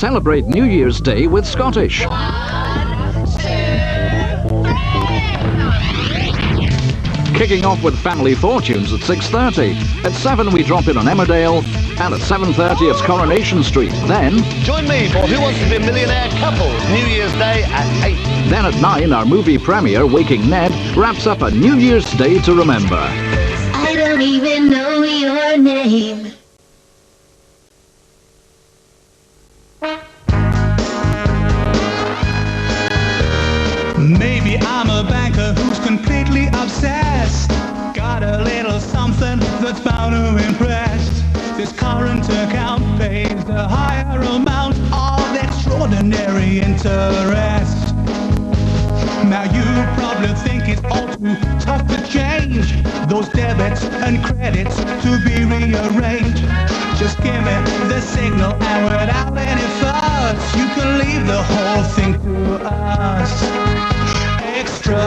Celebrate New Year's Day with Scottish. Kicking off with Family Fortunes at 6:30. At 7 we drop in on Emmerdale, and at 7:30 it's Coronation Street. Then join me for Who Wants to Be a Millionaire Couples, New Year's Day at 8. Then at 9 our movie premiere, Waking Ned, wraps up a New Year's Day to remember. I don't even know your name. Maybe I'm a banker who's completely obsessed. Got a little something that's bound to impress. This current account pays the higher amount of extraordinary interest. Now you probably think it's all too tough to change those debits and credits to be rearranged. Just give me the signal and without any fuss, you can leave the whole thing to us. Extra,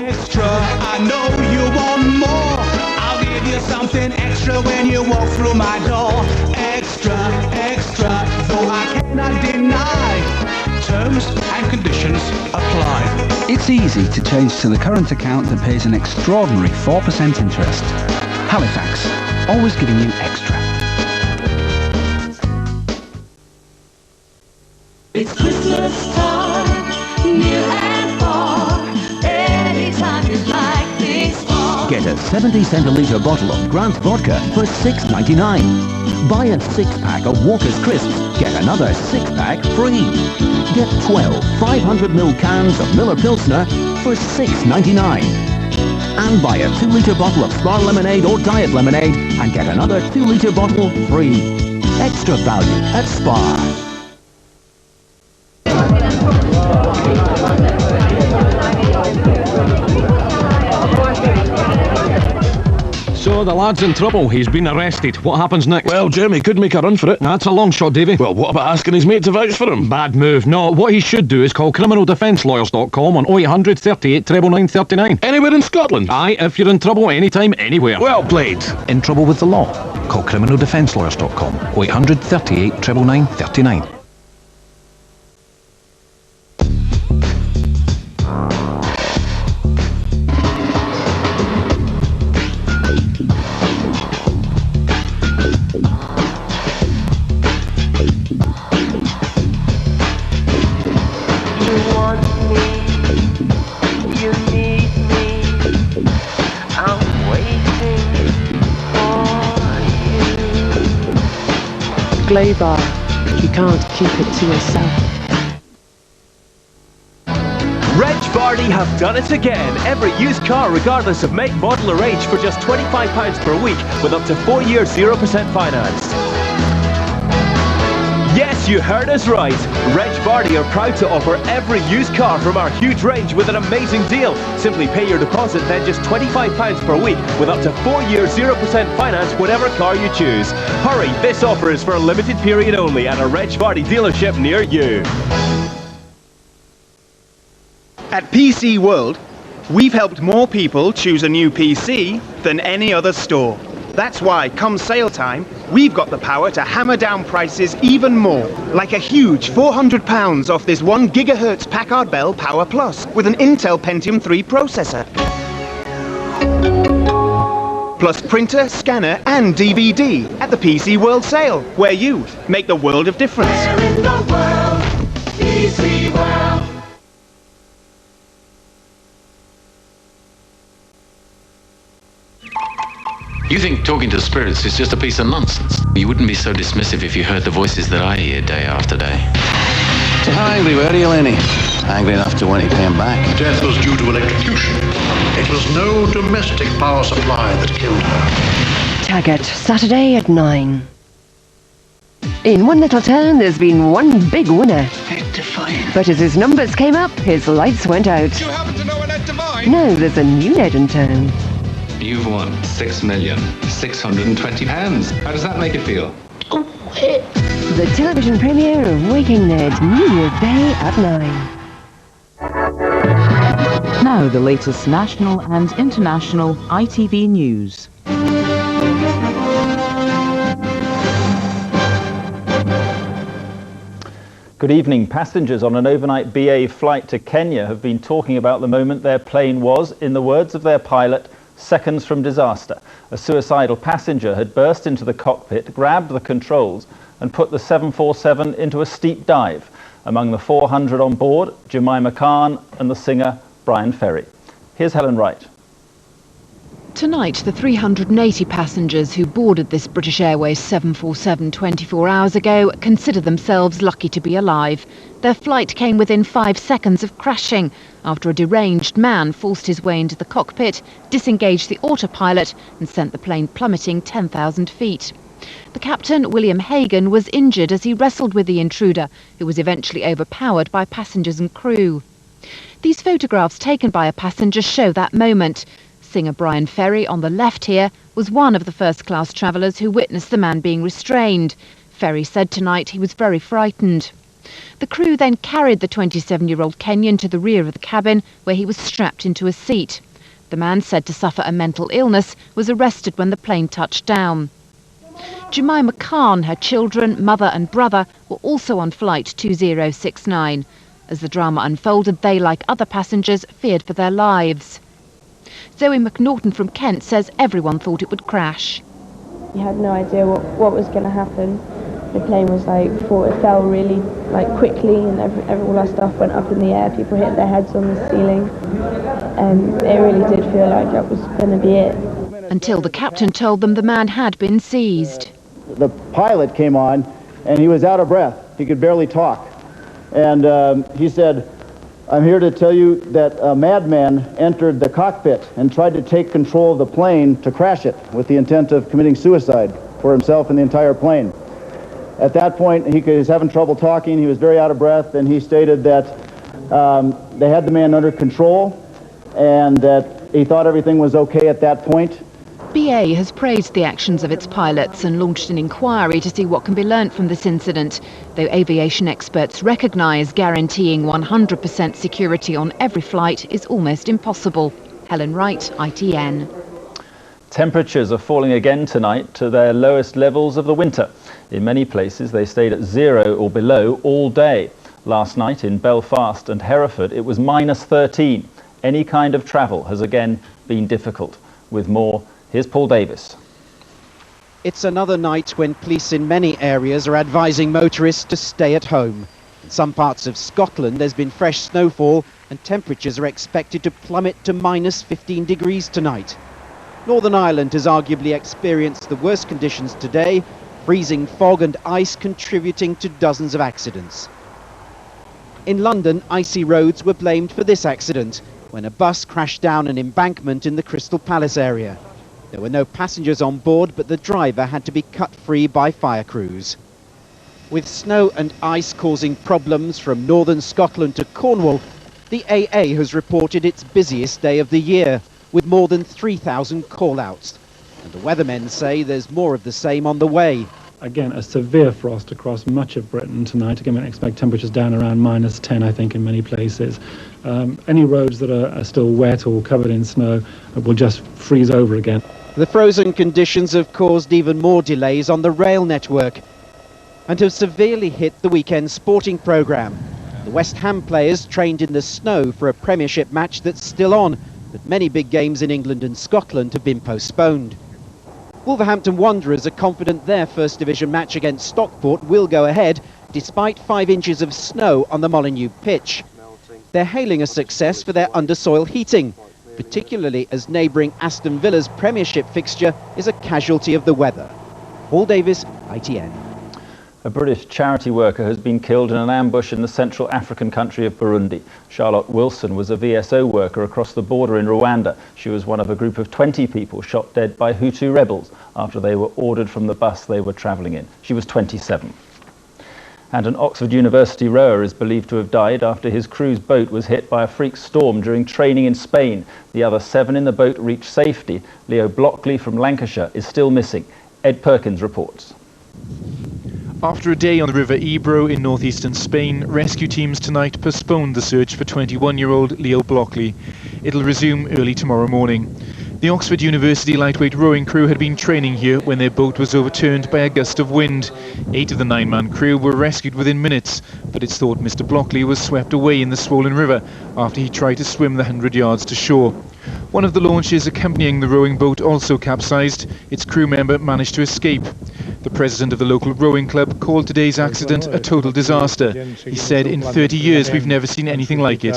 extra, I know you want more. I'll give you something extra when you walk through my door. Extra, extra, though I cannot deny. Terms and conditions apply. It's easy to change to the current account that pays an extraordinary 4% interest. Halifax, always giving you extra. It's Christmas time, near and far. Anytime you like this fall. Get a 70-centilitre bottle of Grant's vodka for $6.99. Buy a 6-pack of Walker's Crisps, get another 6-pack free. Get 12 500ml cans of Miller Pilsner for $6.99. And buy a 2-litre bottle of Spar Lemonade or Diet Lemonade and get another 2-litre bottle free. Extra value at Spar. So the lad's in trouble. He's been arrested. What happens next? Well, Jeremy could make a run for it. That's a long shot, Davy. Well, what about asking his mate to vouch for him? Bad move. No, what he should do is call criminaldefencelawyers.com on 0800 38 999 39. Anywhere in Scotland? Aye, if you're in trouble anytime, anywhere. Well played. In trouble with the law? Call criminaldefencelawyers.com 0800 38 999 39. Bar, you can't keep it to yourself. Reg Vardy have done it again. Every used car, regardless of make, model or age, for just £25 per week with up to 4 years 0% finance. Yes, you heard us right. Reg Vardy are proud to offer every used car from our huge range with an amazing deal. Simply pay your deposit, then just £25 per week with up to 4 years 0% finance whatever car you choose. Hurry, this offer is for a limited period only at a Reg Vardy dealership near you. At PC World, we've helped more people choose a new PC than any other store. That's why, come sale time, we've got the power to hammer down prices even more. Like a huge £400 off this 1 GHz Packard Bell Power Plus with an Intel Pentium 3 processor. Plus printer, scanner and DVD at the PC World sale, where you make the world of difference. Where in the world? PC World. You think talking to spirits is just a piece of nonsense. You wouldn't be so dismissive if you heard the voices that I hear day after day. So how angry were you, Lenny? Angry enough to when he came back. Death was due to electrocution. It was no domestic power supply that killed her. Taggart, Saturday at 9. In one little town, there's been one big winner. Ed Devine. But as his numbers came up, his lights went out. Do you happen to know an Ed Devine? No, there's a new Ned in town. You've won £6,620. How does that make you feel? The television premiere of Waking Ned, New Year's Day at 9. Now the latest national and international ITV news. Good evening. Passengers on an overnight BA flight to Kenya have been talking about the moment their plane was, in the words of their pilot, seconds from disaster. A suicidal passenger had burst into the cockpit, grabbed the controls and put the 747 into a steep dive. Among the 400 on board, Jemima Khan and the singer Brian Ferry. Here's Helen Wright. Tonight, the 380 passengers who boarded this British Airways 747 24 hours ago consider themselves lucky to be alive. Their flight came within 5 seconds of crashing after a deranged man forced his way into the cockpit, disengaged the autopilot and sent the plane plummeting 10,000 feet. The captain, William Hagan, was injured as he wrestled with the intruder, who was eventually overpowered by passengers and crew. These photographs taken by a passenger show that moment. Singer Brian Ferry, on the left here, was one of the first-class travellers who witnessed the man being restrained. Ferry said tonight he was very frightened. The crew then carried the 27-year-old Kenyan to the rear of the cabin, where he was strapped into a seat. The man, said to suffer a mental illness, was arrested when the plane touched down. Jemima Khan, her children, mother and brother were also on flight 2069. As the drama unfolded, they, like other passengers, feared for their lives. Zoe McNaughton from Kent says everyone thought it would crash. You had no idea what was going to happen. The plane was it fell really quickly, and all our stuff went up in the air. People hit their heads on the ceiling. It really did feel like that was going to be it. Until the captain told them the man had been seized. The pilot came on and he was out of breath. He could barely talk. And he said, "I'm here to tell you that a madman entered the cockpit and tried to take control of the plane to crash it with the intent of committing suicide for himself and the entire plane." At that point, he was having trouble talking. He was very out of breath, and he stated that they had the man under control and that he thought everything was okay at that point. BA has praised the actions of its pilots and launched an inquiry to see what can be learnt from this incident, though aviation experts recognise guaranteeing 100% security on every flight is almost impossible. Helen Wright, ITN. Temperatures are falling again tonight to their lowest levels of the winter. In many places they stayed at 0 or below all day. Last night in Belfast and Hereford it was -13. Any kind of travel has again been difficult. With more, here's Paul Davis. It's another night when police in many areas are advising motorists to stay at home. In some parts of Scotland there's been fresh snowfall and temperatures are expected to plummet to -15 degrees tonight. Northern Ireland has arguably experienced the worst conditions today, freezing fog and ice contributing to dozens of accidents. In London, icy roads were blamed for this accident when a bus crashed down an embankment in the Crystal Palace area. There were no passengers on board, but the driver had to be cut free by fire crews. With snow and ice causing problems from northern Scotland to Cornwall, the AA has reported its busiest day of the year, with more than 3,000 call-outs. And the weathermen say there's more of the same on the way. Again, a severe frost across much of Britain tonight. Again, we expect temperatures down around -10, I think, in many places. Any roads that are still wet or covered in snow will just freeze over again. The frozen conditions have caused even more delays on the rail network and have severely hit the weekend sporting programme. The West Ham players trained in the snow for a Premiership match that's still on, but many big games in England and Scotland have been postponed. Wolverhampton Wanderers are confident their First Division match against Stockport will go ahead, despite 5 inches of snow on the Molineux pitch. They're hailing a success for their undersoil heating, particularly as neighbouring Aston Villa's Premiership fixture is a casualty of the weather. Paul Davis, ITN. A British charity worker has been killed in an ambush in the Central African country of Burundi. Charlotte Wilson was a VSO worker across the border in Rwanda. She was one of a group of 20 people shot dead by Hutu rebels after they were ordered from the bus they were travelling in. She was 27. And an Oxford University rower is believed to have died after his cruise boat was hit by a freak storm during training in Spain. The other 7 in the boat reached safety. Leo Blockley from Lancashire is still missing. Ed Perkins reports. After a day on the River Ebro in northeastern Spain, rescue teams tonight postponed the search for 21-year-old Leo Blockley. It'll resume early tomorrow morning. The Oxford University lightweight rowing crew had been training here when their boat was overturned by a gust of wind. 8 of the 9-man crew were rescued within minutes, but it's thought Mr. Blockley was swept away in the swollen river after he tried to swim the 100 yards to shore. One of the launches accompanying the rowing boat also capsized. Its crew member managed to escape. The president of the local rowing club called today's accident a total disaster. He said, "In 30 years we've never seen anything like it."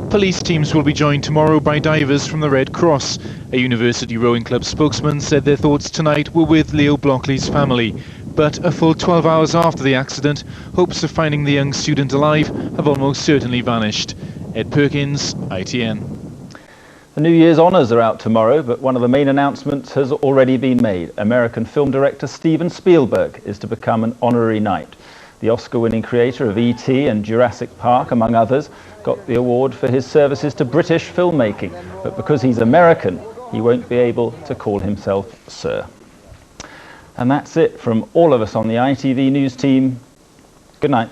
Police teams will be joined tomorrow by divers from the Red Cross. A university rowing club spokesman said their thoughts tonight were with Leo Blockley's family. But a full 12 hours after the accident, hopes of finding the young student alive have almost certainly vanished. Ed Perkins, ITN. The New Year's honours are out tomorrow, but one of the main announcements has already been made. American film director Steven Spielberg is to become an honorary knight. The Oscar-winning creator of E.T. and Jurassic Park, among others, got the award for his services to British filmmaking. But because he's American, he won't be able to call himself Sir. And that's it from all of us on the ITV News team. Good night.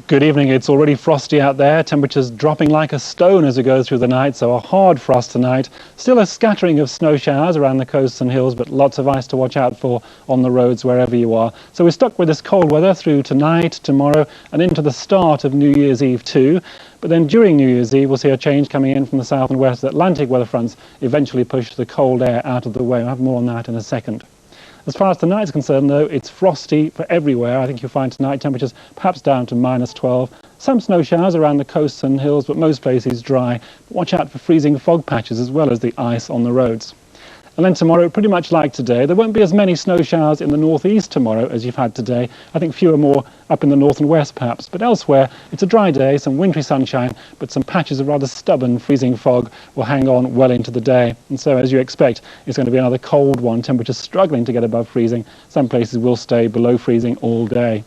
Good evening. It's already frosty out there. Temperatures dropping like a stone as we go through the night, so a hard frost tonight. Still a scattering of snow showers around the coasts and hills, but lots of ice to watch out for on the roads wherever you are. So we're stuck with this cold weather through tonight, tomorrow, and into the start of New Year's Eve too. But then during New Year's Eve, we'll see a change coming in from the south and west. The Atlantic weather fronts eventually push the cold air out of the way. We'll have more on that in a second. As far as tonight is concerned, though, it's frosty for everywhere. I think you'll find tonight temperatures perhaps down to -12. Some snow showers around the coasts and hills, but most places dry. But watch out for freezing fog patches as well as the ice on the roads. And then tomorrow, pretty much like today, there won't be as many snow showers in the northeast tomorrow as you've had today. I think fewer more up in the north and west perhaps. But elsewhere, it's a dry day, some wintry sunshine, but some patches of rather stubborn freezing fog will hang on well into the day. And so, as you expect, it's going to be another cold one. Temperatures struggling to get above freezing. Some places will stay below freezing all day.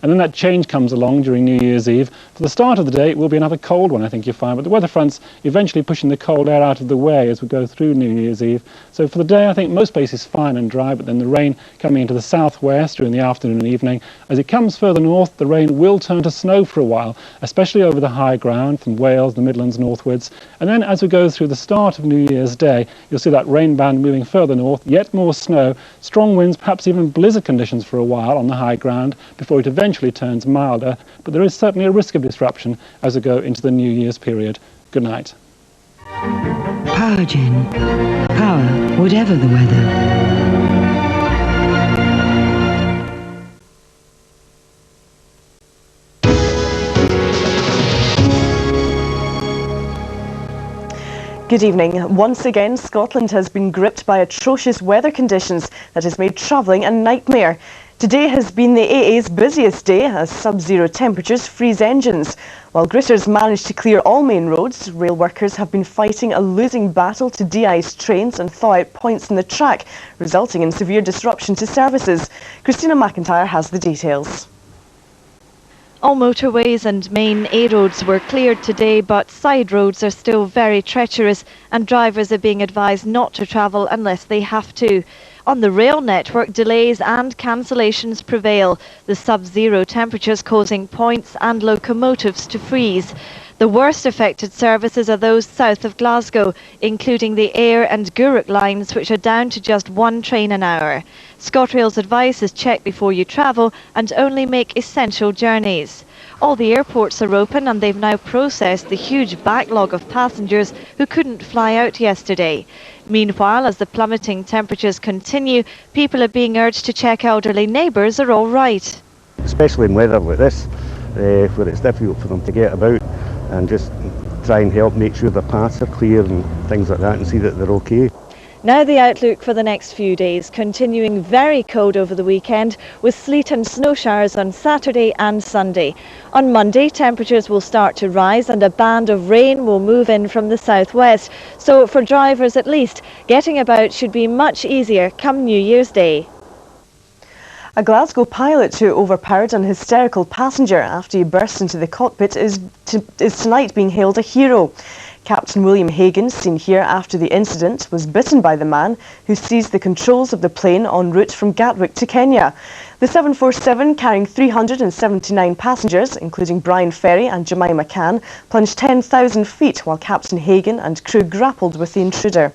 And then that change comes along during New Year's Eve. For the start of the day, it will be another cold one, I think you'll find. But the weather fronts eventually pushing the cold air out of the way as we go through New Year's Eve. So for the day, I think most places fine and dry, but then the rain coming into the southwest during the afternoon and evening. As it comes further north, the rain will turn to snow for a while, especially over the high ground from Wales, the Midlands northwards. And then as we go through the start of New Year's Day, you'll see that rain band moving further north, yet more snow, strong winds, perhaps even blizzard conditions for a while on the high ground before it eventually turns milder, but there is certainly a risk of disruption as we go into the New Year's period. Good night. Power Gen. Power, whatever the weather. Good evening. Once again, Scotland has been gripped by atrocious weather conditions that has made travelling a nightmare. Today has been the AA's busiest day as sub-zero temperatures freeze engines. While gritters managed to clear all main roads, rail workers have been fighting a losing battle to de-ice trains and thaw out points in the track, resulting in severe disruption to services. Christina McIntyre has the details. All motorways and main A roads were cleared today, but side roads are still very treacherous and drivers are being advised not to travel unless they have to. On the rail network, delays and cancellations prevail, the sub-zero temperatures causing points and locomotives to freeze. The worst affected services are those south of Glasgow, including the Ayr and Gourock lines, which are down to just one train an hour. ScotRail's advice is check before you travel and only make essential journeys. All the airports are open and they've now processed the huge backlog of passengers who couldn't fly out yesterday. Meanwhile, as the plummeting temperatures continue, people are being urged to check elderly neighbours are all right. Especially in weather like this, where it's difficult for them to get about, and just try and help make sure their paths are clear and things like that, and see that they're okay. Now the outlook for the next few days, continuing very cold over the weekend with sleet and snow showers on Saturday and Sunday. On Monday, temperatures will start to rise and a band of rain will move in from the southwest. So for drivers at least, getting about should be much easier come New Year's Day. A Glasgow pilot who overpowered an hysterical passenger after he burst into the cockpit is tonight being hailed a hero. Captain William Hagan, seen here after the incident, was bitten by the man who seized the controls of the plane en route from Gatwick to Kenya. The 747, carrying 379 passengers, including Brian Ferry and Jemima Khan, plunged 10,000 feet while Captain Hagan and crew grappled with the intruder.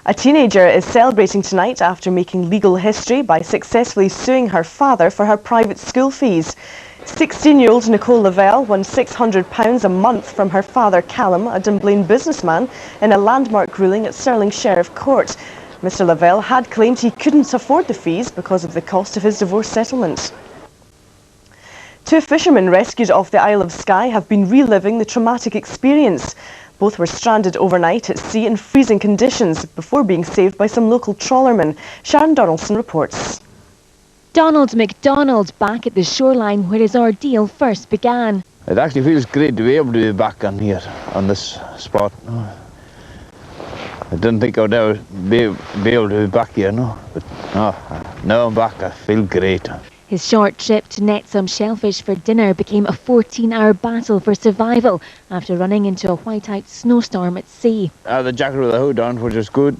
A teenager is celebrating tonight after making legal history by successfully suing her father for her private school fees. 16-year-old Nicole Lavelle won £600 a month from her father Callum, a Dunblane businessman, in a landmark ruling at Stirling Sheriff Court. Mr Lavelle had claimed he couldn't afford the fees because of the cost of his divorce settlement. Two fishermen rescued off the Isle of Skye have been reliving the traumatic experience. Both were stranded overnight at sea in freezing conditions before being saved by some local trawlermen. Sharon Donaldson reports. Donald MacDonald back at the shoreline where his ordeal first began. It actually feels great to be able to be back on here, on this spot. I didn't think I'd ever be able to be back here, no. But now I'm back, I feel great. His short trip to net some shellfish for dinner became a 14-hour battle for survival after running into a whiteout snowstorm at sea. I had the jacket with the hood on, which is good.